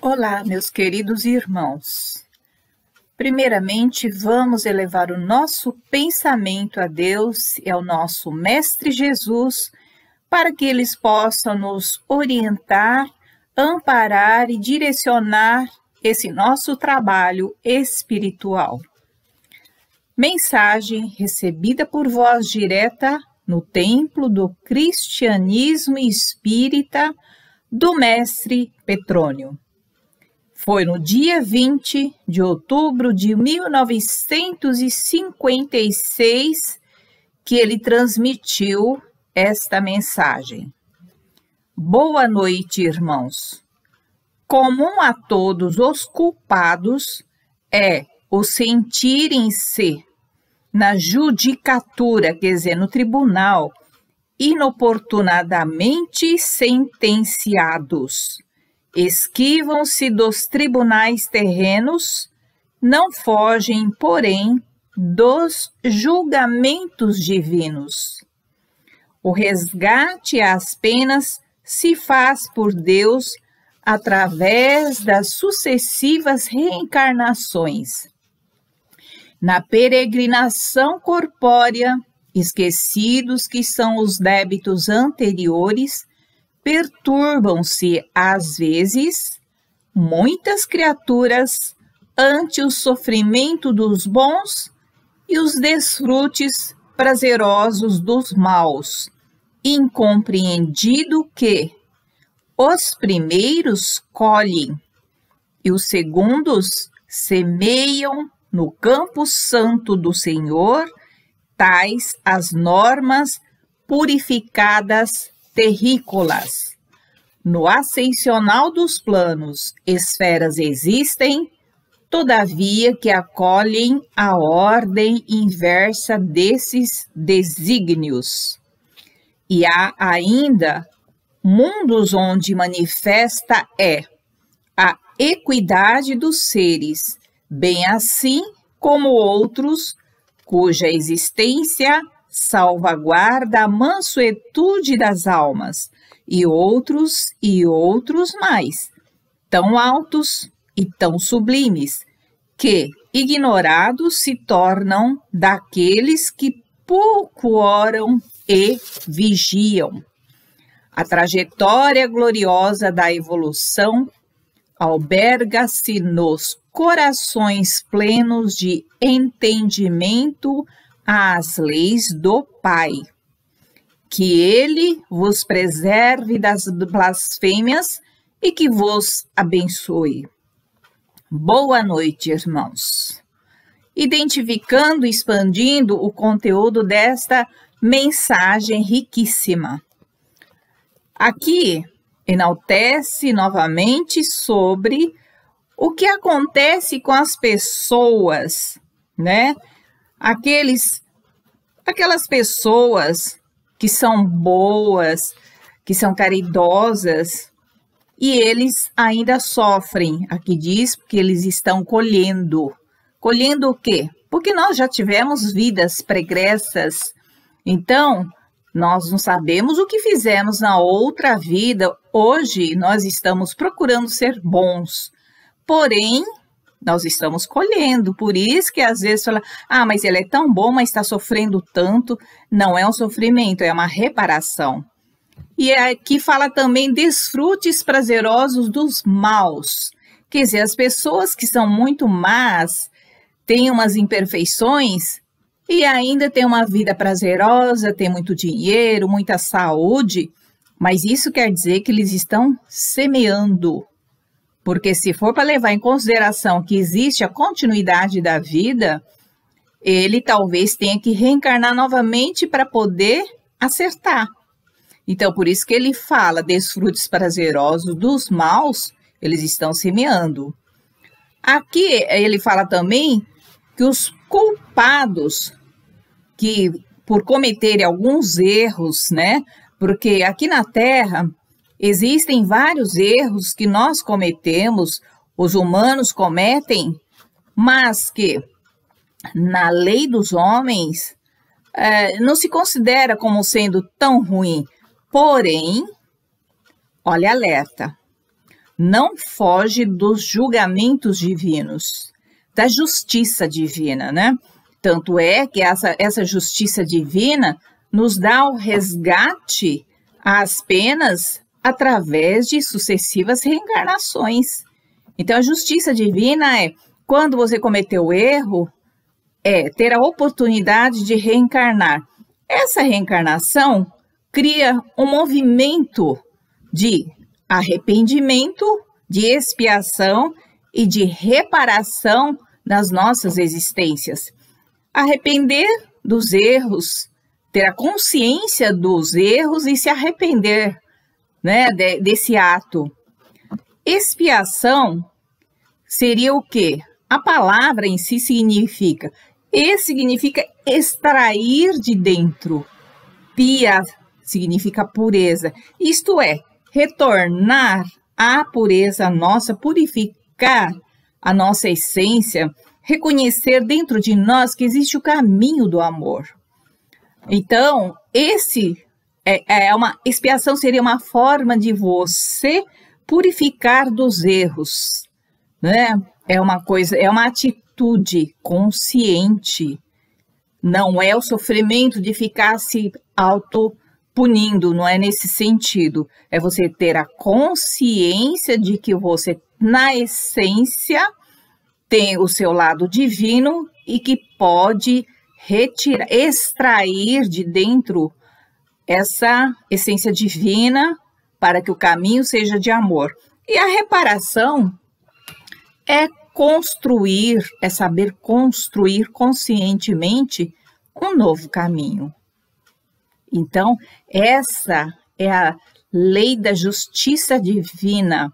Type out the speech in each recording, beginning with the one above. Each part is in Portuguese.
Olá, meus queridos irmãos. Primeiramente, vamos elevar o nosso pensamento a Deus e ao nosso Mestre Jesus, para que eles possam nos orientar, amparar e direcionar esse nosso trabalho espiritual. Mensagem recebida por voz direta no Templo do Cristianismo Espírita do Mestre Petrônio. Foi no dia 20 de outubro de 1956 que ele transmitiu esta mensagem. Boa noite, irmãos. Comum a todos os culpados é o sentirem-se na judicatura, quer dizer, no tribunal, inoportunadamente sentenciados. Esquivam-se dos tribunais terrenos, não fogem, porém, dos julgamentos divinos. O resgate às penas se faz por Deus através das sucessivas reencarnações. Na peregrinação corpórea, esquecidos que são os débitos anteriores, perturbam-se, às vezes, muitas criaturas ante o sofrimento dos bons e os desfrutes prazerosos dos maus, incompreendido que os primeiros colhem e os segundos semeiam no campo santo do Senhor, tais as normas purificadas terrícolas. No ascensional dos planos, esferas existem, todavia que acolhem a ordem inversa desses desígnios. E há ainda mundos onde manifesta a equidade dos seres, bem assim como outros cuja existência salvaguarda a mansuetude das almas, e outros mais, tão altos e tão sublimes, que, ignorados, se tornam daqueles que pouco oram e vigiam. A trajetória gloriosa da evolução alberga-se nos corações plenos de entendimento às leis do Pai. Que Ele vos preserve das blasfêmias e que vos abençoe. Boa noite, irmãos. Identificando e expandindo o conteúdo desta mensagem riquíssima. Aqui enaltece novamente sobre o que acontece com as pessoas, né? Aquelas pessoas que são boas, que são caridosas, e eles ainda sofrem. Aqui diz que eles estão colhendo. Colhendo o quê? Porque nós já tivemos vidas pregressas, então nós não sabemos o que fizemos na outra vida. Hoje nós estamos procurando ser bons, porém nós estamos colhendo. Por isso que às vezes fala, mas ele é tão bom, mas está sofrendo tanto. Não é um sofrimento, é uma reparação. E aqui fala também desfrutes prazerosos dos maus. Quer dizer, as pessoas que são muito más, têm umas imperfeições e ainda têm uma vida prazerosa, têm muito dinheiro, muita saúde, mas isso quer dizer que eles estão semeando. Porque se for para levar em consideração que existe a continuidade da vida, ele talvez tenha que reencarnar novamente para poder acertar. Então, por isso que ele fala, desfrutes prazerosos dos maus, eles estão semeando. Aqui ele fala também que os culpados, que por cometerem alguns erros, né? Porque aqui na Terra existem vários erros que nós cometemos, os humanos cometem, mas que na lei dos homens não se considera como sendo tão ruim. Porém, olha, alerta, não foge dos julgamentos divinos, da justiça divina, né? Tanto é que essa justiça divina nos dá o resgate às penas através de sucessivas reencarnações. Então, a justiça divina é, quando você cometeu o erro, ter a oportunidade de reencarnar. Essa reencarnação cria um movimento de arrependimento, de expiação e de reparação das nossas existências. Arrepender dos erros, ter a consciência dos erros e se arrepender, né, desse ato. Expiação seria o quê? A palavra em si significa extrair de dentro. Pia significa pureza. Isto é, retornar à pureza nossa, purificar a nossa essência, reconhecer dentro de nós que existe o caminho do amor. Então, uma expiação seria uma forma de você purificar dos erros, né? É uma atitude consciente. Não é o sofrimento de ficar se auto-punindo, não é nesse sentido. É você ter a consciência de que você, na essência, tem o seu lado divino e que pode extrair de dentro essa essência divina para que o caminho seja de amor. E a reparação é saber construir conscientemente um novo caminho. Então, essa é a lei da justiça divina,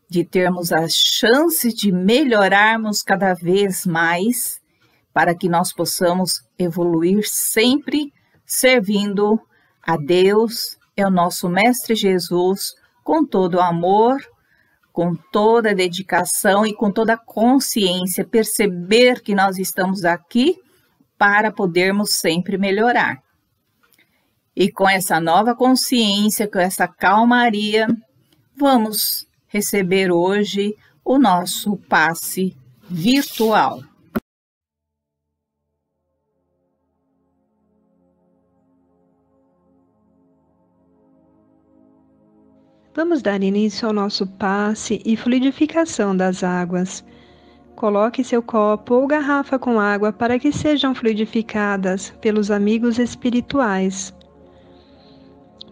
de termos as chances de melhorarmos cada vez mais, para que nós possamos evoluir sempre servindo a Deus, é o nosso Mestre Jesus, com todo o amor, com toda a dedicação e com toda a consciência, perceber que nós estamos aqui para podermos sempre melhorar. E com essa nova consciência, com essa calmaria, vamos receber hoje o nosso passe virtual. Vamos dar início ao nosso passe e fluidificação das águas. Coloque seu copo ou garrafa com água para que sejam fluidificadas pelos amigos espirituais.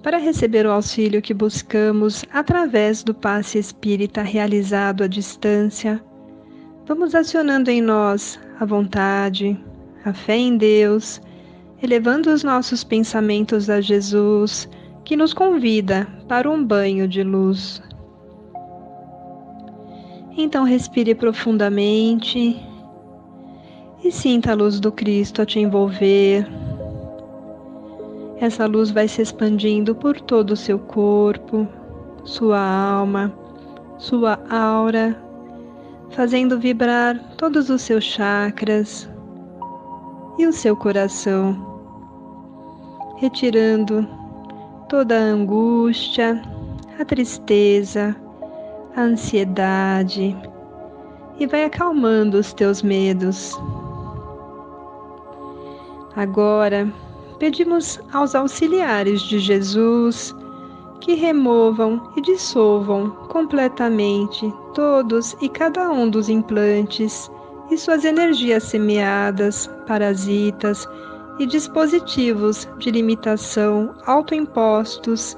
Para receber o auxílio que buscamos através do passe espírita realizado à distância, vamos acionando em nós a vontade, a fé em Deus, elevando os nossos pensamentos a Jesus, que nos convida para um banho de luz. Então respire profundamente e sinta a luz do Cristo a te envolver. Essa luz vai se expandindo por todo o seu corpo, sua alma, sua aura, fazendo vibrar todos os seus chakras e o seu coração, retirando toda a angústia, a tristeza, a ansiedade e vai acalmando os teus medos. Agora, pedimos aos auxiliares de Jesus que removam e dissolvam completamente todos e cada um dos implantes e suas energias semeadas, parasitas e dispositivos de limitação autoimpostos,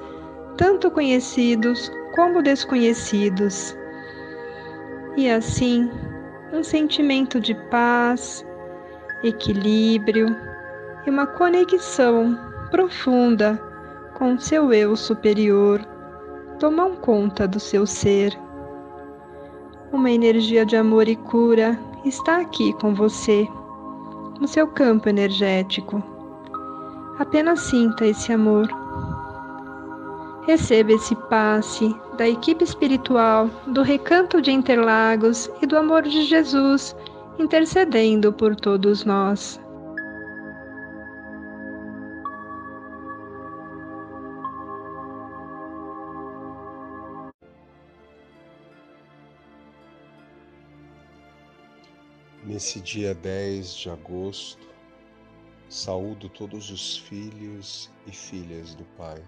tanto conhecidos como desconhecidos. E assim, um sentimento de paz, equilíbrio e uma conexão profunda com seu eu superior tomam conta do seu ser. Uma energia de amor e cura está aqui com você, no seu campo energético. Apenas sinta esse amor. Receba esse passe da equipe espiritual do Recanto de Interlagos e do amor de Jesus, intercedendo por todos nós. Nesse dia 10 de agosto, saúdo todos os filhos e filhas do Pai,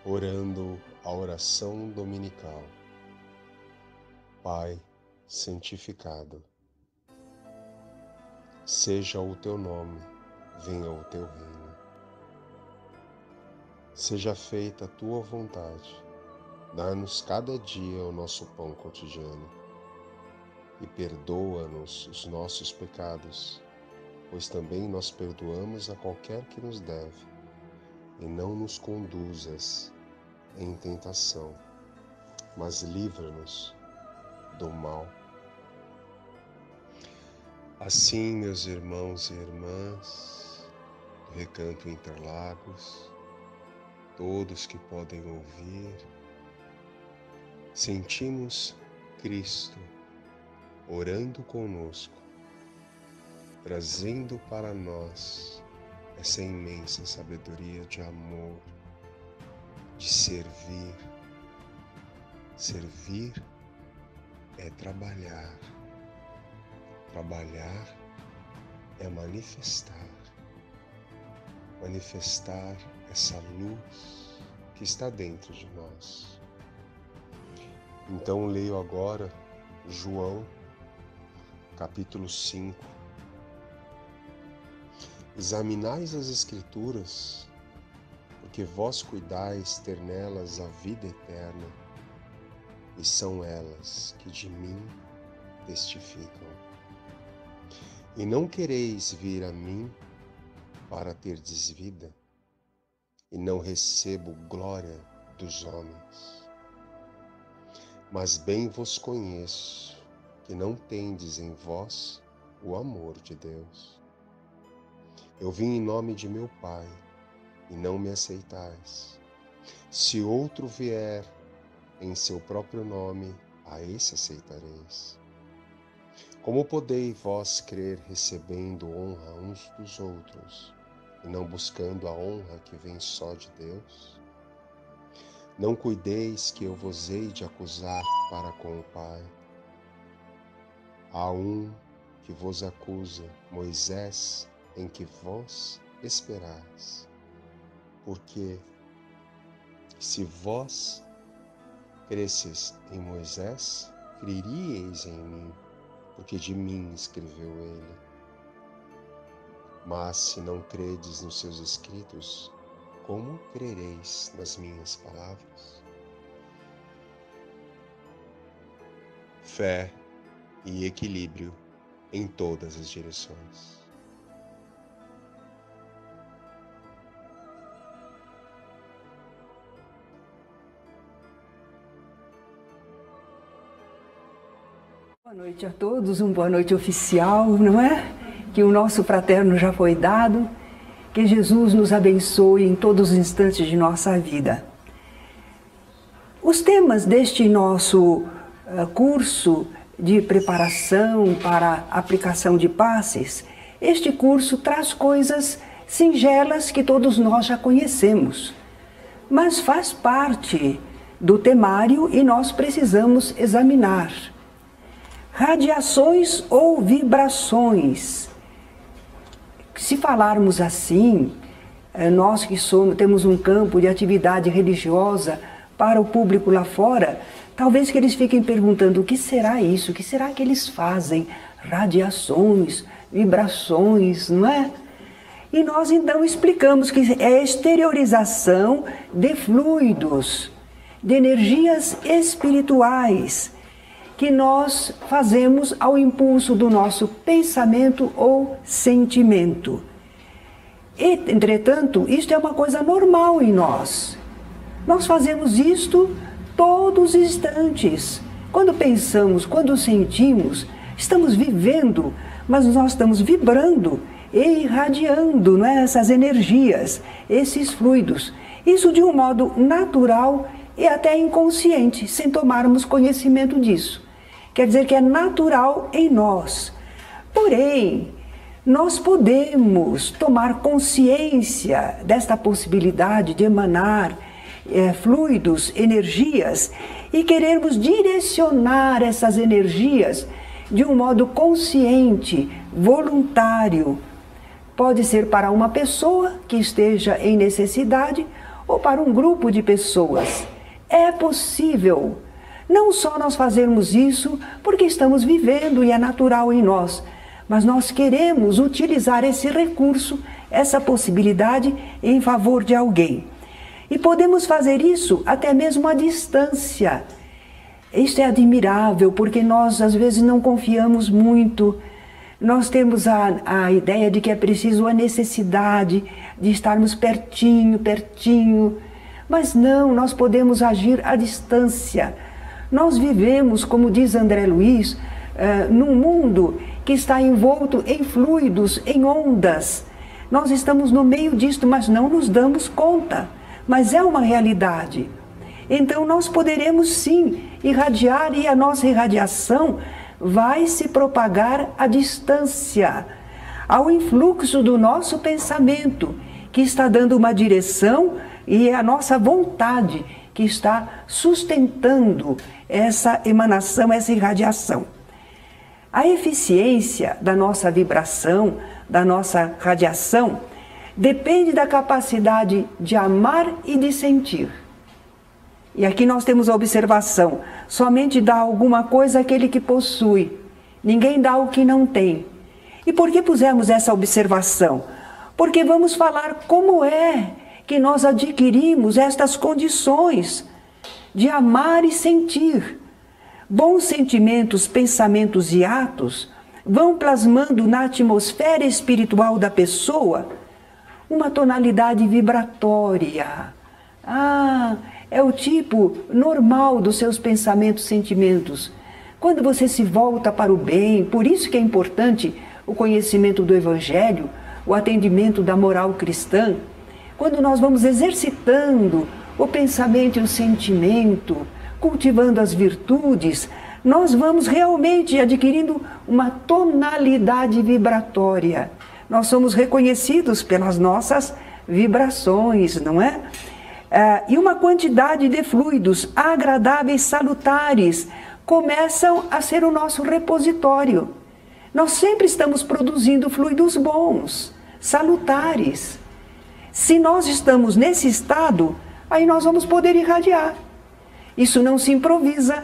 orando a oração dominical. Pai santificado, seja o teu nome, venha o teu reino. Seja feita a tua vontade, dá-nos cada dia o nosso pão cotidiano. E perdoa-nos os nossos pecados, pois também nós perdoamos a qualquer que nos deve, e não nos conduzas em tentação, mas livra-nos do mal. Assim, meus irmãos e irmãs do Recanto Interlagos, todos que podem ouvir, sentimos Cristo orando conosco, trazendo para nós essa imensa sabedoria de amor, de servir. Servir é trabalhar. Trabalhar é manifestar. Manifestar essa luz que está dentro de nós. Então leio agora João, capítulo 5. Examinais as Escrituras, porque vós cuidais ter nelas a vida eterna, e são elas que de mim testificam. E não quereis vir a mim para terdes vida, e não recebo glória dos homens. Mas bem vos conheço, que não tendes em vós o amor de Deus. Eu vim em nome de meu Pai, e não me aceitais. Se outro vier em seu próprio nome, a esse aceitareis. Como podeis vós crer recebendo honra uns dos outros, e não buscando a honra que vem só de Deus? Não cuideis que eu vos hei de acusar para com o Pai. Há um que vos acusa, Moisés, em que vós esperais. Porque, se vós cresces em Moisés, creríeis em mim, porque de mim escreveu ele. Mas se não credes nos seus escritos, como crereis nas minhas palavras? Fé e equilíbrio em todas as direções. Boa noite a todos, uma boa noite oficial, não é? Que o nosso fraterno já foi dado, que Jesus nos abençoe em todos os instantes de nossa vida. Os temas deste nosso curso de preparação para a aplicação de passes, este curso traz coisas singelas que todos nós já conhecemos, mas faz parte do temário e nós precisamos examinar. Radiações ou vibrações. Se falarmos assim, nós que temos um campo de atividade religiosa para o público lá fora, talvez que eles fiquem perguntando: o que será isso? O que será que eles fazem? Radiações, vibrações, não é? E nós então explicamos que é a exteriorização de fluidos, de energias espirituais, que nós fazemos ao impulso do nosso pensamento ou sentimento. E, entretanto, isto é uma coisa normal em nós. Nós fazemos isto todos os instantes. Quando pensamos, quando sentimos, estamos vivendo, mas nós estamos vibrando e irradiando, não é? Essas energias, esses fluidos. Isso de um modo natural e até inconsciente, sem tomarmos conhecimento disso. Quer dizer que é natural em nós. Porém, nós podemos tomar consciência desta possibilidade de emanar fluidos, energias, e querermos direcionar essas energias de um modo consciente, voluntário. Pode ser para uma pessoa que esteja em necessidade ou para um grupo de pessoas. É possível. Não só nós fazermos isso porque estamos vivendo e é natural em nós, mas nós queremos utilizar esse recurso, essa possibilidade em favor de alguém. E podemos fazer isso até mesmo à distância. Isso é admirável, porque nós às vezes não confiamos muito. Nós temos a ideia de que é preciso a necessidade de estarmos pertinho, pertinho. Mas não, nós podemos agir à distância. Nós vivemos, como diz André Luiz, num mundo que está envolto em fluidos, em ondas. Nós estamos no meio disto, mas não nos damos conta. Mas é uma realidade. Então nós poderemos sim irradiar, e a nossa irradiação vai se propagar à distância, ao influxo do nosso pensamento, que está dando uma direção, e é a nossa vontade que está sustentando essa emanação, essa irradiação. A eficiência da nossa vibração, da nossa radiação, depende da capacidade de amar e de sentir. E aqui nós temos a observação: somente dá alguma coisa àquele que possui, ninguém dá o que não tem. E por que pusemos essa observação? Porque vamos falar como é que nós adquirimos estas condições de amar e sentir. Bons sentimentos, pensamentos e atos vão plasmando na atmosfera espiritual da pessoa uma tonalidade vibratória. É o tipo normal dos seus pensamentos e sentimentos. Quando você se volta para o bem, por isso que é importante o conhecimento do Evangelho, o atendimento da moral cristã, quando nós vamos exercitando o pensamento e o sentimento, cultivando as virtudes, nós vamos realmente adquirindo uma tonalidade vibratória. Nós somos reconhecidos pelas nossas vibrações, não é? E uma quantidade de fluidos agradáveis, salutares, começam a ser o nosso repositório. Nós sempre estamos produzindo fluidos bons, salutares. Se nós estamos nesse estado, aí nós vamos poder irradiar. Isso não se improvisa.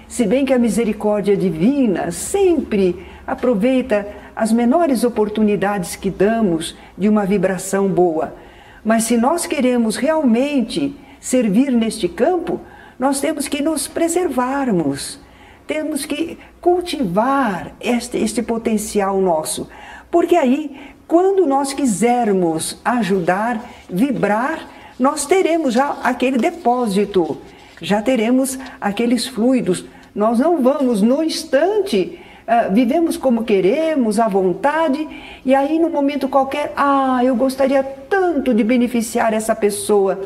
Se bem que a misericórdia divina sempre aproveita as menores oportunidades que damos de uma vibração boa. Mas se nós queremos realmente servir neste campo, nós temos que nos preservarmos, temos que cultivar este potencial nosso. Porque aí, quando nós quisermos ajudar, vibrar, nós teremos já aquele depósito, já teremos aqueles fluidos. Nós não vamos no instante, vivemos como queremos, à vontade, e aí no momento qualquer, eu gostaria tanto de beneficiar essa pessoa,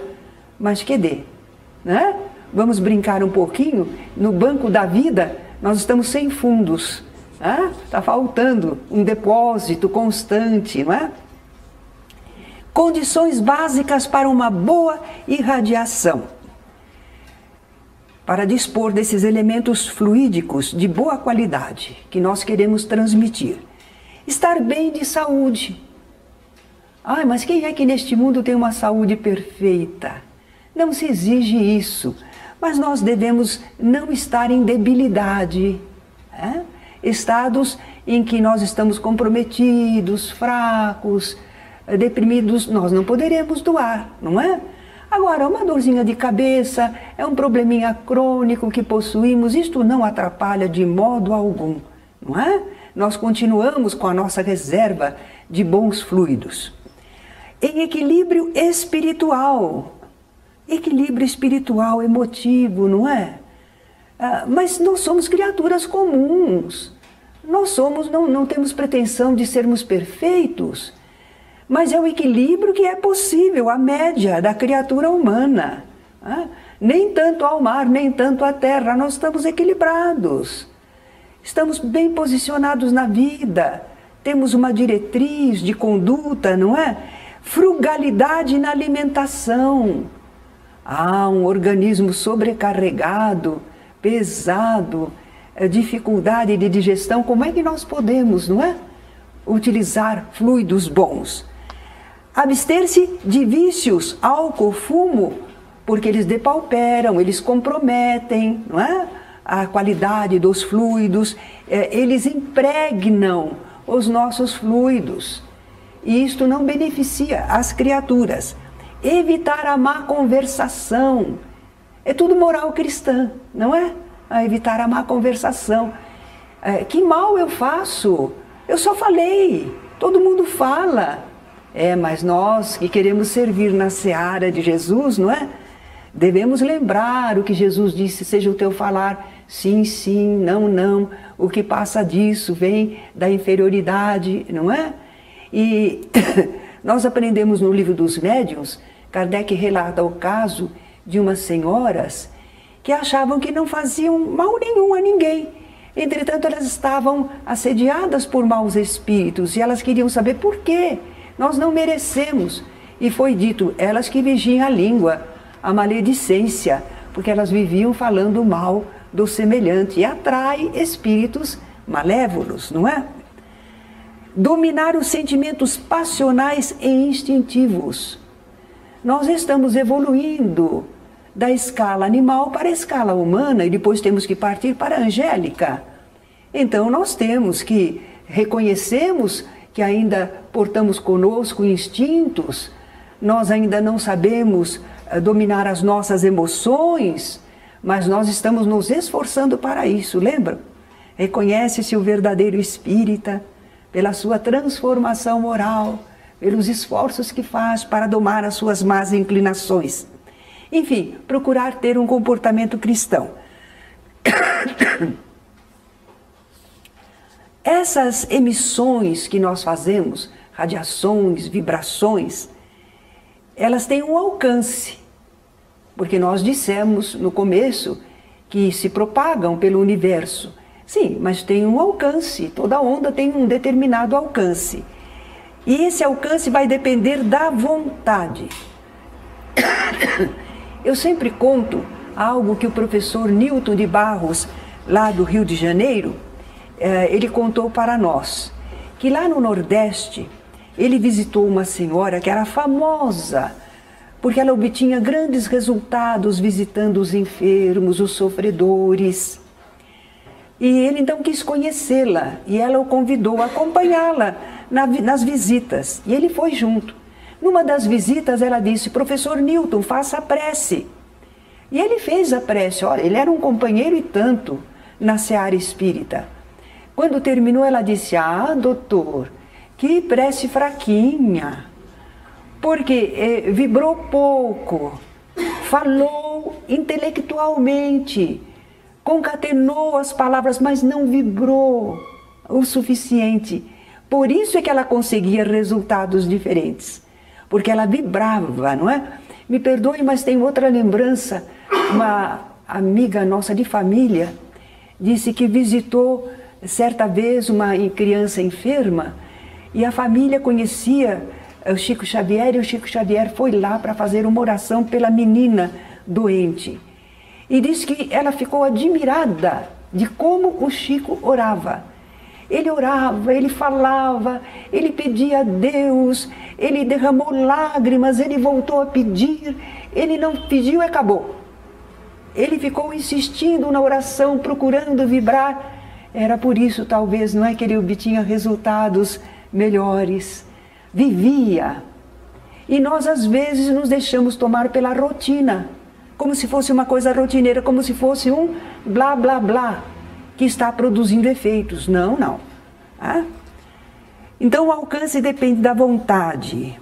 mas que dê, né? Vamos brincar um pouquinho, no banco da vida nós estamos sem fundos, está faltando um depósito constante, não é? Condições básicas para uma boa irradiação. Para dispor desses elementos fluídicos de boa qualidade que nós queremos transmitir. Estar bem de saúde. Mas quem é que neste mundo tem uma saúde perfeita? Não se exige isso, mas nós devemos não estar em debilidade. Estados em que nós estamos comprometidos, fracos, deprimidos, nós não poderemos doar, não é? Agora, uma dorzinha de cabeça, é um probleminha crônico que possuímos, isto não atrapalha de modo algum, não é? Nós continuamos com a nossa reserva de bons fluidos. Em equilíbrio espiritual emotivo, não é? Mas nós somos criaturas comuns, não temos pretensão de sermos perfeitos, mas é o equilíbrio que é possível, a média da criatura humana. Nem tanto ao mar, nem tanto à terra, nós estamos equilibrados. Estamos bem posicionados na vida, temos uma diretriz de conduta, não é? Frugalidade na alimentação. Um organismo sobrecarregado, pesado, dificuldade de digestão, como é que nós podemos, não é? Utilizar fluidos bons. Abster-se de vícios, álcool, fumo, porque eles depauperam, eles comprometem, não é? A qualidade dos fluidos, eles impregnam os nossos fluidos. E isto não beneficia as criaturas. Evitar a má conversação. É tudo moral cristã, não é? Evitar a má conversação. Que mal eu faço? Eu só falei, todo mundo fala. Mas nós que queremos servir na seara de Jesus, não é? Devemos lembrar o que Jesus disse, seja o teu falar sim, sim, não, não. O que passa disso vem da inferioridade, não é? E nós aprendemos no livro dos médiuns, Kardec relata o caso de umas senhoras que achavam que não faziam mal nenhum a ninguém. Entretanto, elas estavam assediadas por maus espíritos e elas queriam saber por quê. Nós não merecemos. E foi dito, elas que vigiam a língua, a maledicência, porque elas viviam falando mal do semelhante e atrai espíritos malévolos, não é? Dominar os sentimentos passionais e instintivos. Nós estamos evoluindo da escala animal para a escala humana e depois temos que partir para a angélica. Então nós temos que reconhecemos que ainda portamos conosco instintos, nós ainda não sabemos dominar as nossas emoções, mas nós estamos nos esforçando para isso, lembra? Reconhece-se o verdadeiro espírita pela sua transformação moral, pelos esforços que faz para domar as suas más inclinações. Enfim, procurar ter um comportamento cristão. Essas emissões que nós fazemos, radiações, vibrações, elas têm um alcance, porque nós dissemos no começo que se propagam pelo universo. Sim, mas tem um alcance, toda onda tem um determinado alcance. E esse alcance vai depender da vontade. Eu sempre conto algo que o professor Newton de Barros, lá do Rio de Janeiro, ele contou para nós, que lá no Nordeste, ele visitou uma senhora que era famosa, porque ela obtinha grandes resultados visitando os enfermos, os sofredores. E ele então quis conhecê-la, e ela o convidou a acompanhá-la nas visitas, e ele foi junto. Numa das visitas ela disse, professor Newton, faça a prece. E ele fez a prece, olha, ele era um companheiro e tanto na seara espírita. Quando terminou ela disse, doutor, que prece fraquinha, porque vibrou pouco, falou intelectualmente, concatenou as palavras, mas não vibrou o suficiente. Por isso é que ela conseguia resultados diferentes, porque ela vibrava, não é? Me perdoe, mas tem outra lembrança. Uma amiga nossa de família disse que visitou certa vez uma criança enferma e a família conhecia o Chico Xavier e o Chico Xavier foi lá para fazer uma oração pela menina doente. E disse que ela ficou admirada de como o Chico orava. Ele orava, ele falava, ele pedia a Deus, ele derramou lágrimas, ele voltou a pedir, ele não pediu e acabou. Ele ficou insistindo na oração, procurando vibrar. Era por isso, talvez, não é que ele obtinha resultados melhores. Vivia. E nós, às vezes, nos deixamos tomar pela rotina, como se fosse uma coisa rotineira, como se fosse um blá, blá, blá, que está produzindo efeitos. Não, não. Então, o alcance depende da vontade.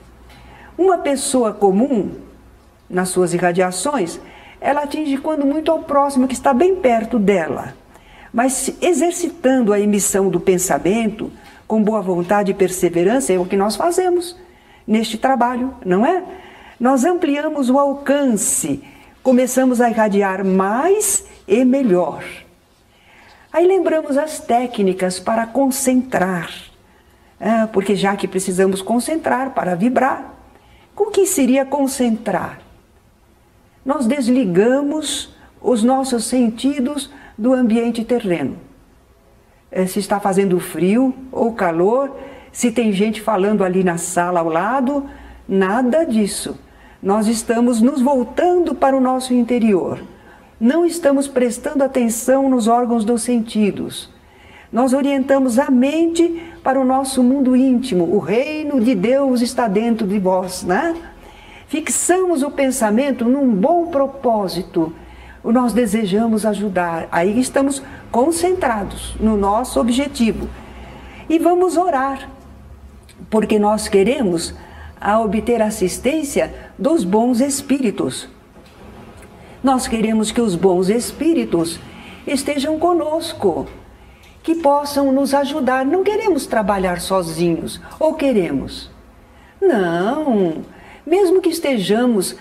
Uma pessoa comum, nas suas irradiações, ela atinge quando muito ao próximo, que está bem perto dela. Mas exercitando a emissão do pensamento, com boa vontade e perseverança, é o que nós fazemos neste trabalho, não é? Nós ampliamos o alcance, começamos a irradiar mais e melhor. Aí lembramos as técnicas para concentrar, porque já que precisamos concentrar para vibrar, o que seria concentrar? Nós desligamos os nossos sentidos do ambiente terreno. Se está fazendo frio ou calor, se tem gente falando ali na sala ao lado, nada disso. Nós estamos nos voltando para o nosso interior. Não estamos prestando atenção nos órgãos dos sentidos. Nós orientamos a mente para o nosso mundo íntimo. O reino de Deus está dentro de vós, né? Fixamos o pensamento num bom propósito. Nós desejamos ajudar. Aí estamos concentrados no nosso objetivo. E vamos orar, porque nós queremos obter assistência dos bons espíritos. Nós queremos que os bons espíritos estejam conosco, que possam nos ajudar. Não queremos trabalhar sozinhos, ou queremos? Não, mesmo que estejamos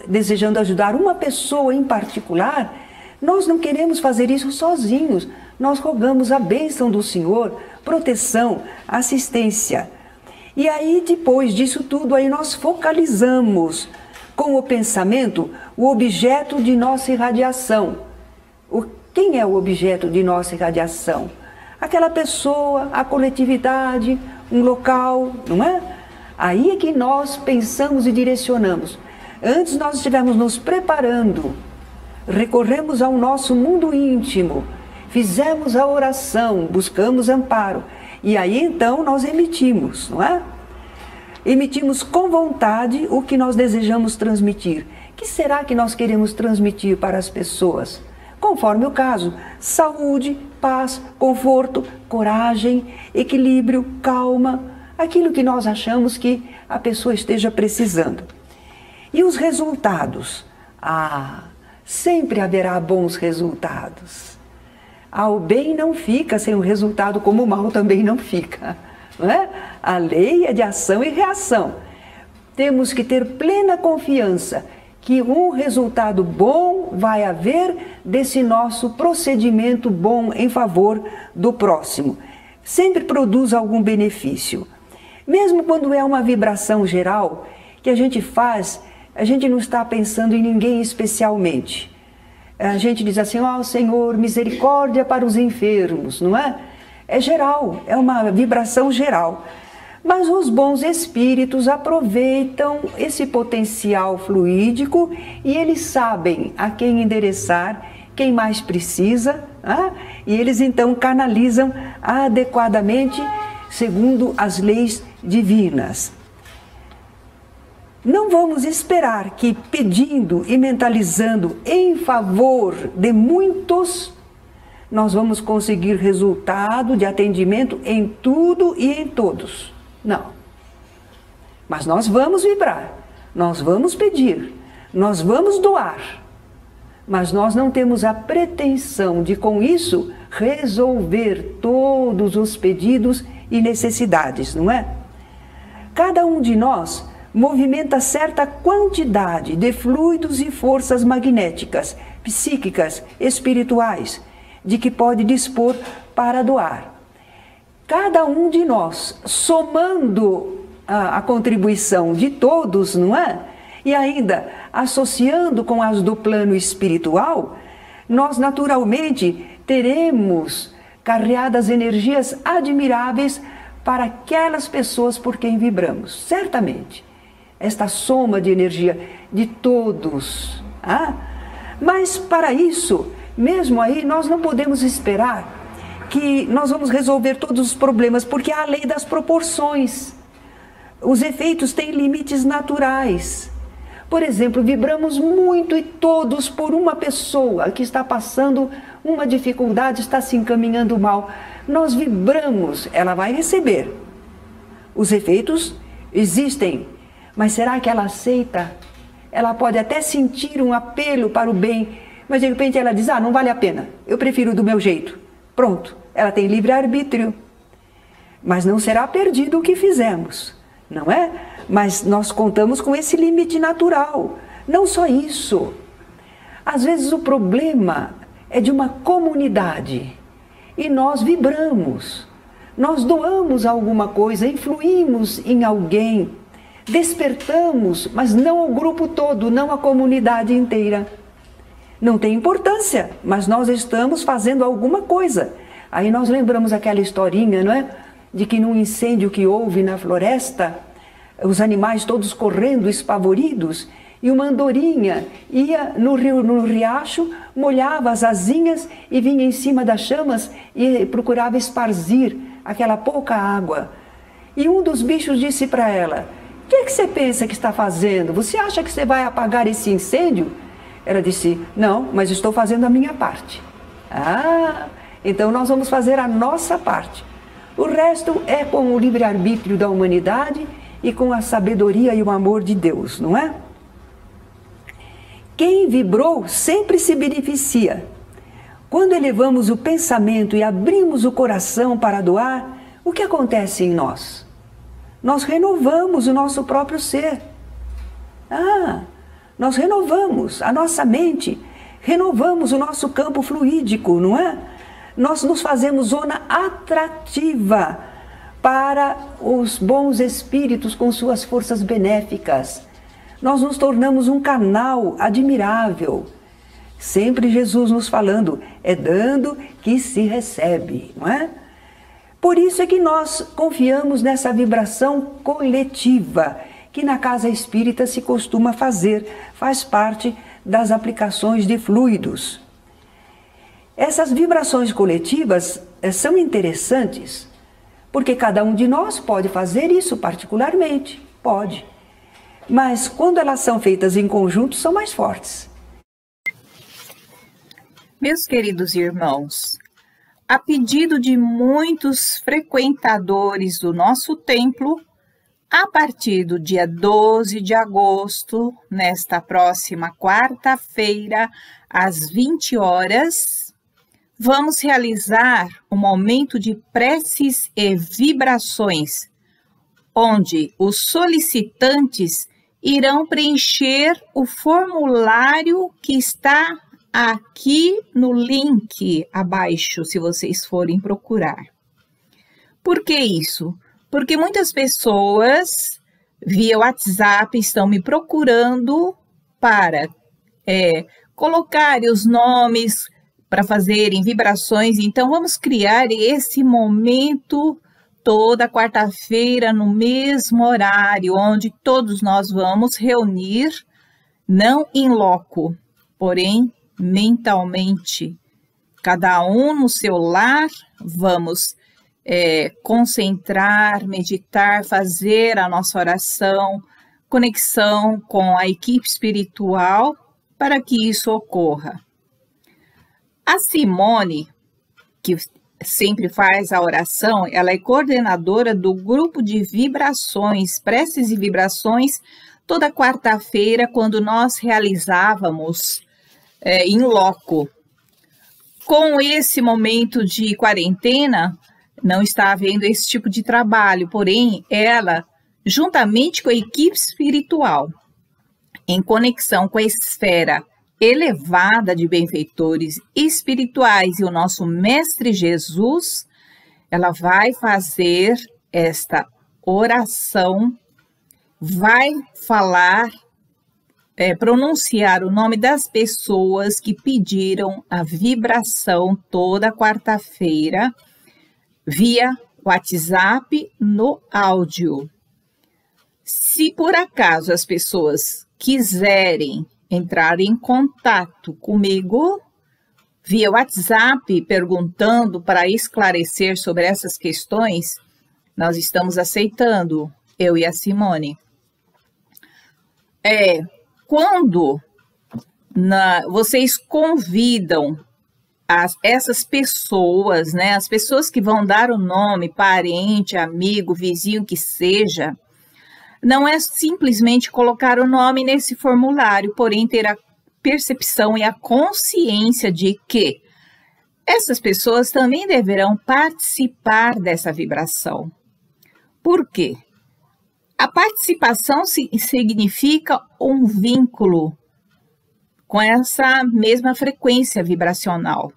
desejando ajudar uma pessoa em particular, nós não queremos fazer isso sozinhos. Nós rogamos a bênção do Senhor, proteção, assistência. E aí, depois disso tudo, aí nós focalizamos com o pensamento o objeto de nossa irradiação. Quem é o objeto de nossa irradiação? Aquela pessoa, a coletividade, um local, não é? Aí é que nós pensamos e direcionamos. Antes nós estivemos nos preparando, recorremos ao nosso mundo íntimo, fizemos a oração, buscamos amparo. E aí então nós emitimos, não é? Emitimos com vontade o que nós desejamos transmitir. O que será que nós queremos transmitir para as pessoas? Conforme o caso, saúde, paz, conforto, coragem, equilíbrio, calma, aquilo que nós achamos que a pessoa esteja precisando. E os resultados? Sempre haverá bons resultados. O bem não fica sem um resultado, como o mal também não fica. Não é? A lei é de ação e reação. Temos que ter plena confiança que um resultado bom vai haver desse nosso procedimento bom em favor do próximo. Sempre produz algum benefício. Mesmo quando é uma vibração geral que a gente faz, a gente não está pensando em ninguém especialmente. A gente diz assim, Senhor, misericórdia para os enfermos, não é? É geral, é uma vibração geral. Mas os bons espíritos aproveitam esse potencial fluídico e eles sabem a quem endereçar, quem mais precisa, e eles então canalizam adequadamente segundo as leis divinas. Não vamos esperar que pedindo e mentalizando em favor de muitos, nós vamos conseguir resultado de atendimento em tudo e em todos. Não. Mas nós vamos vibrar, nós vamos pedir, nós vamos doar. Mas nós não temos a pretensão de, com isso, resolver todos os pedidos e necessidades, não é? Cada um de nós movimenta certa quantidade de fluidos e forças magnéticas, psíquicas, espirituais, de que pode dispor para doar. Cada um de nós, somando a contribuição de todos, não é? E ainda associando com as do plano espiritual, nós naturalmente teremos carreadas energias admiráveis para aquelas pessoas por quem vibramos, certamente. Esta soma de energia de todos. Mas para isso, mesmo aí, nós não podemos esperar que nós vamos resolver todos os problemas, porque há a lei das proporções. Os efeitos têm limites naturais. Por exemplo, vibramos muito e todos por uma pessoa que está passando uma dificuldade, está se encaminhando mal. Nós vibramos, ela vai receber. Os efeitos existem, mas será que ela aceita? Ela pode até sentir um apelo para o bem, mas de repente ela diz, não vale a pena, eu prefiro do meu jeito. Pronto, ela tem livre-arbítrio. Mas não será perdido o que fizemos, não é? Mas nós contamos com esse limite natural. Não só isso. Às vezes o problema é de uma comunidade e nós vibramos. Nós doamos alguma coisa, influímos em alguém, despertamos, mas não o grupo todo, não a comunidade inteira. não tem importância, mas nós estamos fazendo alguma coisa. Aí nós lembramos aquela historinha, não é? De que num incêndio que houve na floresta, os animais todos correndo, espavoridos, e uma andorinha ia no riacho, molhava as asinhas e vinha em cima das chamas e procurava esparzir aquela pouca água. E um dos bichos disse para ela: o que é que você pensa que está fazendo? Você acha que você vai apagar esse incêndio? Ela disse: não, mas estou fazendo a minha parte. Ah, então nós vamos fazer a nossa parte. O resto é com o livre-arbítrio da humanidade e com a sabedoria e o amor de Deus, não é? Quem vibrou sempre se beneficia. Quando elevamos o pensamento e abrimos o coração para doar, o que acontece em nós? Nós renovamos o nosso próprio ser. Nós renovamos a nossa mente, renovamos o nosso campo fluídico, não é? Nós nos fazemos zona atrativa para os bons espíritos com suas forças benéficas. Nós nos tornamos um canal admirável. Sempre Jesus nos falando, é dando que se recebe, não é? Por isso é que nós confiamos nessa vibração coletiva, que na casa espírita se costuma fazer, faz parte das aplicações de fluidos. Essas vibrações coletivas são interessantes, porque cada um de nós pode fazer isso particularmente, pode. Mas quando elas são feitas em conjunto, são mais fortes. Meus queridos irmãos, a pedido de muitos frequentadores do nosso templo, a partir do dia 12 de agosto, nesta próxima quarta-feira, às 20 horas, vamos realizar um momento de preces e vibrações, onde os solicitantes irão preencher o formulário que está aqui no link abaixo, se vocês forem procurar. Por que isso? Porque muitas pessoas via WhatsApp estão me procurando para colocarem os nomes para fazerem vibrações. Então vamos criar esse momento toda quarta-feira no mesmo horário, onde todos nós vamos reunir, não em loco, porém mentalmente, cada um no seu lar, vamos concentrar, meditar, fazer a nossa oração, conexão com a equipe espiritual para que isso ocorra. A Simone, que sempre faz a oração, ela é coordenadora do grupo de vibrações, preces e vibrações, toda quarta-feira, quando nós realizávamos em loco. Com esse momento de quarentena, não está havendo esse tipo de trabalho, porém, ela, juntamente com a equipe espiritual, em conexão com a esfera elevada de benfeitores espirituais e o nosso Mestre Jesus, ela vai fazer esta oração, vai falar, pronunciar o nome das pessoas que pediram a vibração toda quarta-feira via WhatsApp no áudio. Se por acaso as pessoas quiserem entrar em contato comigo via WhatsApp perguntando para esclarecer sobre essas questões, nós estamos aceitando, eu e a Simone. Quando vocês convidam essas pessoas, né, as pessoas que vão dar o nome, parente, amigo, vizinho, que seja, não é simplesmente colocar o nome nesse formulário, porém ter a percepção e a consciência de que essas pessoas também deverão participar dessa vibração. Por quê? A participação significa um vínculo com essa mesma frequência vibracional.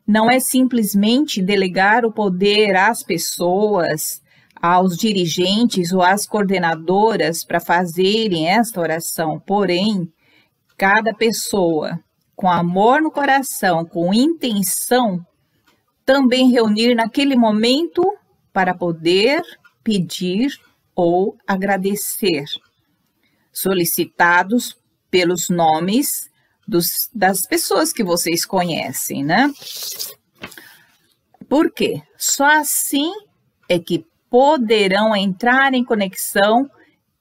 Não é simplesmente delegar o poder às pessoas, aos dirigentes ou às coordenadoras para fazerem esta oração. Porém, cada pessoa, com amor no coração, com intenção, também reunir naquele momento para poder pedir ou agradecer, solicitados pelos nomes das pessoas que vocês conhecem, né? Por quê? Só assim é que poderão entrar em conexão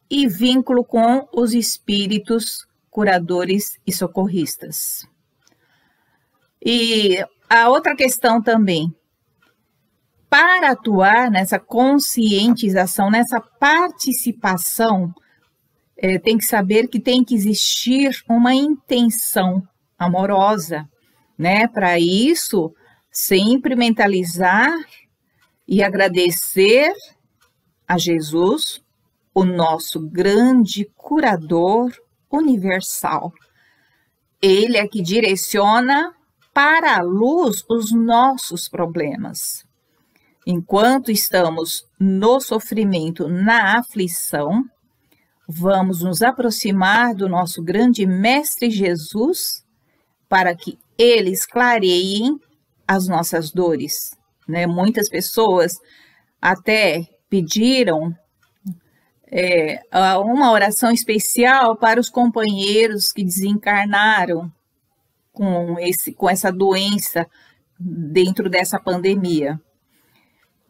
e vínculo com os espíritos curadores e socorristas. E a outra questão também, para atuar nessa conscientização, nessa participação, tem que saber que tem que existir uma intenção amorosa, né? Para isso, sempre mentalizar e agradecer a Jesus, o nosso grande curador universal. Ele é que direciona para a luz os nossos problemas. Enquanto estamos no sofrimento, na aflição, vamos nos aproximar do nosso grande Mestre Jesus para que eles clareiem as nossas dores, né? Muitas pessoas até pediram uma oração especial para os companheiros que desencarnaram com essa doença dentro dessa pandemia.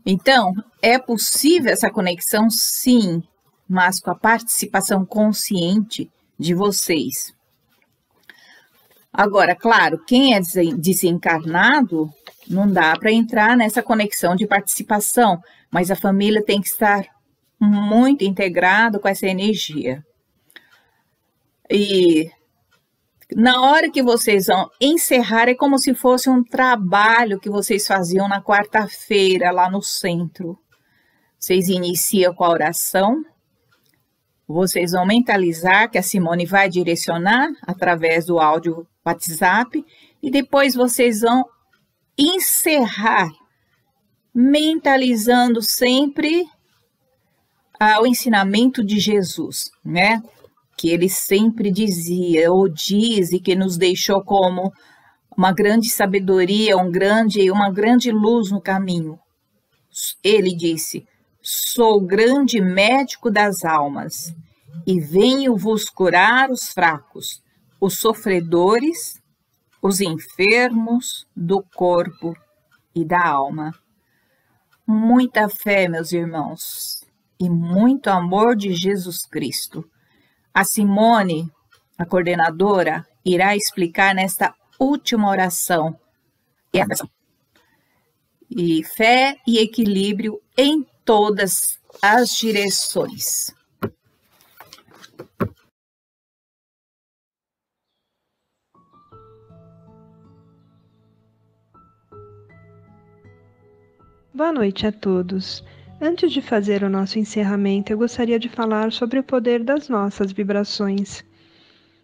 Então, é possível essa conexão, sim, mas com a participação consciente de vocês. Agora, claro, quem é desencarnado, não dá para entrar nessa conexão de participação, mas a família tem que estar muito integrado com essa energia. E na hora que vocês vão encerrar, é como se fosse um trabalho que vocês faziam na quarta-feira lá no centro. Vocês iniciam com a oração, vocês vão mentalizar que a Simone vai direcionar através do áudio WhatsApp e depois vocês vão encerrar mentalizando sempre o ensinamento de Jesus, né? Que ele sempre dizia ou diz e que nos deixou como uma grande sabedoria, uma grande luz no caminho. Ele disse: sou o grande médico das almas e venho vos curar os fracos, os sofredores, os enfermos do corpo e da alma. Muita fé, meus irmãos, e muito amor de Jesus Cristo. A Simone, a coordenadora, irá explicar nesta última oração. E fé e equilíbrio em todas as direções. Boa noite a todos. Antes de fazer o nosso encerramento, eu gostaria de falar sobre o poder das nossas vibrações.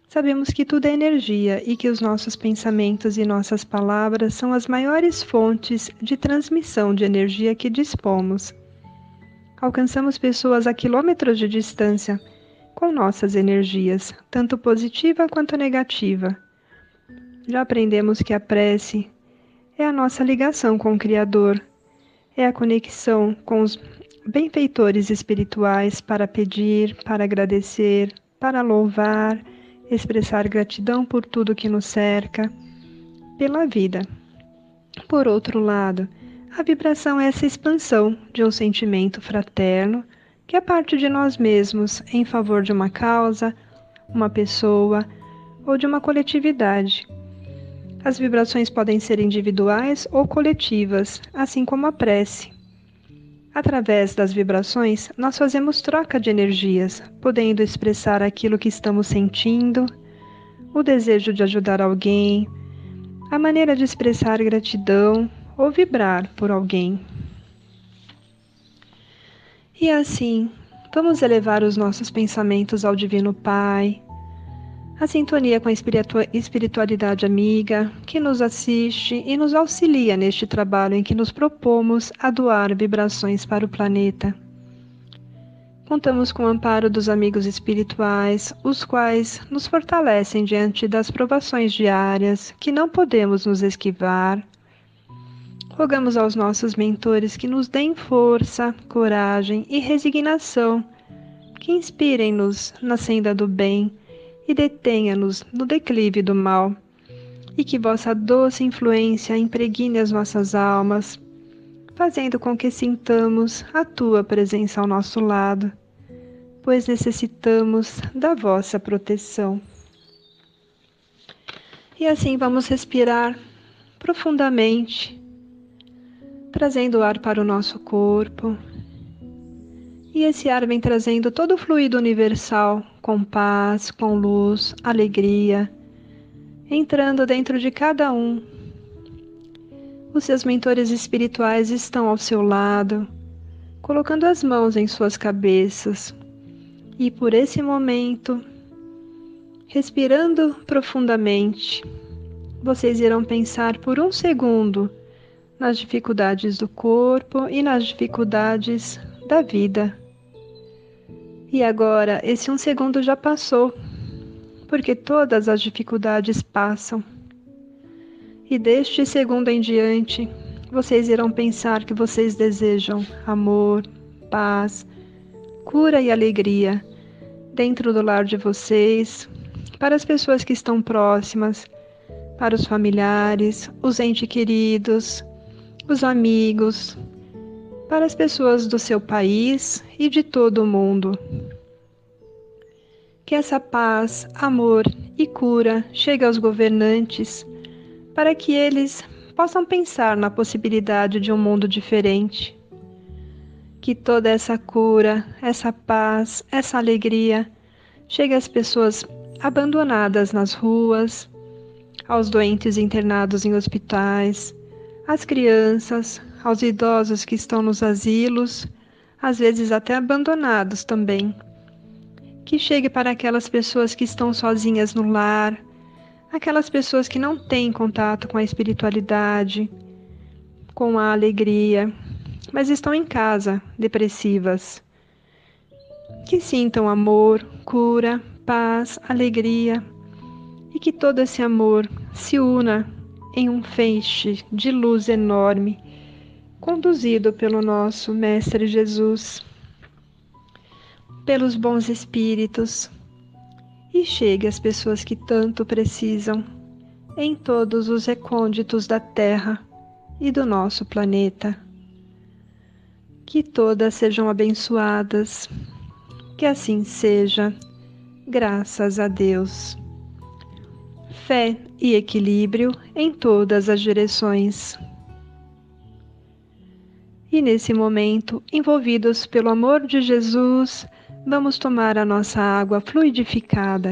Sabemos que tudo é energia e que os nossos pensamentos e nossas palavras são as maiores fontes de transmissão de energia que dispomos. Alcançamos pessoas a quilômetros de distância com nossas energias, tanto positiva quanto negativa. Já aprendemos que a prece é a nossa ligação com o Criador, é a conexão com os benfeitores espirituais para pedir, para agradecer, para louvar, expressar gratidão por tudo que nos cerca, pela vida. Por outro lado, a vibração é essa expansão de um sentimento fraterno que é parte de nós mesmos em favor de uma causa, uma pessoa ou de uma coletividade. As vibrações podem ser individuais ou coletivas, assim como a prece. Através das vibrações, nós fazemos troca de energias, podendo expressar aquilo que estamos sentindo, o desejo de ajudar alguém, a maneira de expressar gratidão ou vibrar por alguém. E assim, vamos elevar os nossos pensamentos ao Divino Pai, a sintonia com a espiritualidade amiga que nos assiste e nos auxilia neste trabalho em que nos propomos a doar vibrações para o planeta. Contamos com o amparo dos amigos espirituais, os quais nos fortalecem diante das provações diárias que não podemos nos esquivar. Rogamos aos nossos mentores que nos deem força, coragem e resignação, que inspirem-nos na senda do bem e detenha-nos no declive do mal, e que vossa doce influência impregne as nossas almas, fazendo com que sintamos a tua presença ao nosso lado, pois necessitamos da vossa proteção. E assim vamos respirar profundamente, trazendo o ar para o nosso corpo. E esse ar vem trazendo todo o fluido universal, com paz, com luz, alegria, entrando dentro de cada um. Os seus mentores espirituais estão ao seu lado, colocando as mãos em suas cabeças. E por esse momento, respirando profundamente, vocês irão pensar por um segundo nas dificuldades do corpo e nas dificuldades da vida. E agora, esse um segundo já passou, porque todas as dificuldades passam. E deste segundo em diante, vocês irão pensar que vocês desejam amor, paz, cura e alegria dentro do lar de vocês, para as pessoas que estão próximas, para os familiares, os entes queridos, os amigos, para as pessoas do seu país e de todo o mundo. Que essa paz, amor e cura chegue aos governantes, para que eles possam pensar na possibilidade de um mundo diferente. Que toda essa cura, essa paz, essa alegria chegue às pessoas abandonadas nas ruas, aos doentes internados em hospitais, às crianças, aos idosos que estão nos asilos, às vezes até abandonados também. Que chegue para aquelas pessoas que estão sozinhas no lar, aquelas pessoas que não têm contato com a espiritualidade, com a alegria, mas estão em casa, depressivas. Que sintam amor, cura, paz, alegria, e que todo esse amor se una em um feixe de luz enorme, conduzido pelo nosso Mestre Jesus, pelos bons espíritos, e chegue às pessoas que tanto precisam, em todos os recônditos da Terra e do nosso planeta. Que todas sejam abençoadas, que assim seja, graças a Deus. Fé e equilíbrio em todas as direções. E nesse momento, envolvidos pelo amor de Jesus, vamos tomar a nossa água fluidificada.